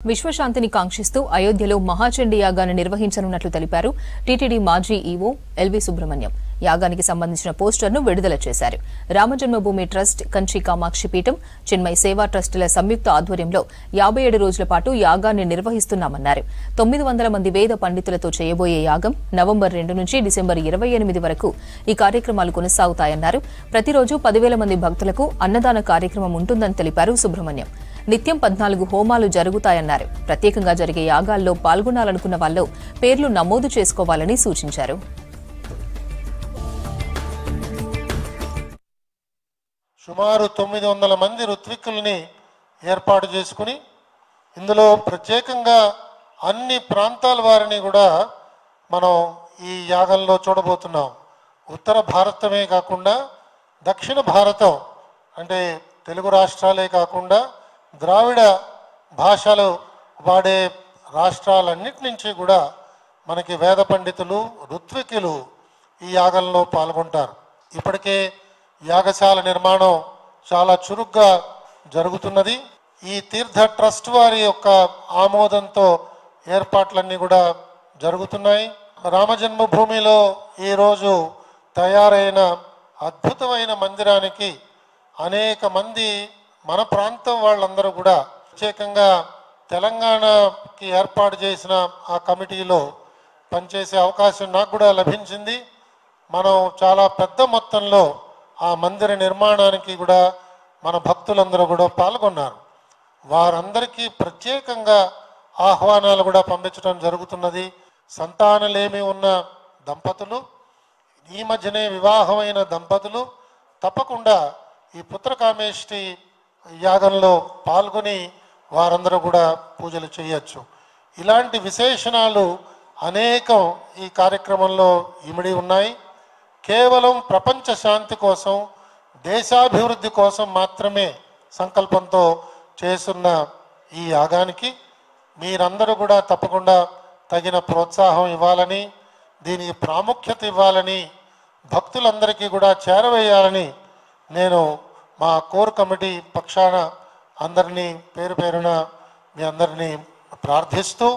విశ్వశాంతిని కాంక్షిస్తూ అయోధ్యలో మహాచండీ యాగాన్ని నిర్వహించనున్నట్లు తెలిపారు టీటీడీ మాజీ ఈవో ఎల్వి సుబ్రహ్మణ్యం. యాగానికి సంబంధించిన పోస్టర్ను విడుదల చేశారు. రామజన్మభూమి ట్రస్ట్, కంచి కామాక్షి పీఠం, చిన్మయ్ సేవా ట్రస్టుల సంయుక్త ఆధ్వర్యంలో 57 రోజుల పాటు యాగాన్ని నిర్వహిస్తున్నామన్నారు. 900 మంది వేద పండితులతో చేయబోయే యాగం నవంబర్ 2 నుంచి డిసెంబర్ 28 వరకు ఈ కార్యక్రమాలు కొనసాగుతాయన్నారు. ప్రతిరోజు 10,000 మంది భక్తులకు అన్నదాన కార్యక్రమం ఉంటుందని తెలిపారు సుబ్రహ్మణ్యం. నిత్యం 14 హోమాలు జరుగుతాయన్నారు. ప్రత్యేకంగా జరిగే యాగాల్లో పాల్గొనాలనుకున్న వాళ్లు పేర్లు నమోదు చేసుకోవాలని సూచించారు. సుమారు 900 మంది ఋత్విక్కుల్ని ఏర్పాటు చేసుకుని ఇందులో ప్రత్యేకంగా అన్ని ప్రాంతాల వారిని కూడా మనం ఈ యాగంలో చూడబోతున్నాం. ఉత్తర భారతమే కాకుండా దక్షిణ భారతం అంటే తెలుగు రాష్ట్రాలే కాకుండా ద్రావిడ భాషలు వాడే రాష్ట్రాలన్నిటి నుంచి కూడా మనకి వేద పండితులు, ఋత్వికులు ఈ యాగంలో పాల్గొంటారు. ఇప్పటికే యాగశాల నిర్మాణం చాలా చురుగ్గా జరుగుతున్నది. ఈ తీర్థ ట్రస్ట్ వారి యొక్క ఆమోదంతో ఏర్పాట్లన్నీ కూడా జరుగుతున్నాయి. రామజన్మభూమిలో ఈరోజు తయారైన అద్భుతమైన మందిరానికి అనేక మంది మన ప్రాంతం వాళ్ళందరూ కూడా ప్రత్యేకంగా తెలంగాణకి ఏర్పాటు చేసిన ఆ కమిటీలో పనిచేసే అవకాశం నాకు కూడా లభించింది. మనం చాలా పెద్ద మొత్తంలో ఆ మందిర నిర్మాణానికి కూడా మన భక్తులందరూ కూడా పాల్గొన్నారు. వారందరికీ ప్రత్యేకంగా ఆహ్వానాలు కూడా పంపించడం జరుగుతున్నది. సంతానలేమి ఉన్న దంపతులు, ఈ మధ్యనే వివాహమైన దంపతులు తప్పకుండా ఈ పుత్రకామేష్టి యాగంలో పాల్గొని వారందరూ కూడా పూజలు చేయొచ్చు. ఇలాంటి విశేషణాలు అనేకం ఈ కార్యక్రమంలో ఇమిడి ఉన్నాయి. కేవలం ప్రపంచ శాంతి కోసం, దేశాభివృద్ధి కోసం మాత్రమే సంకల్పంతో చేస్తున్న ఈ యాగానికి మీరందరూ కూడా తప్పకుండా తగిన ప్రోత్సాహం ఇవ్వాలని, దీనికి ప్రాముఖ్యత ఇవ్వాలని, భక్తులందరికీ కూడా చేరవేయాలని నేను మా కోర్ కమిటీ పక్షాన అందరినీ పేరు పేరున మీ అందరినీ ప్రార్థిస్తూ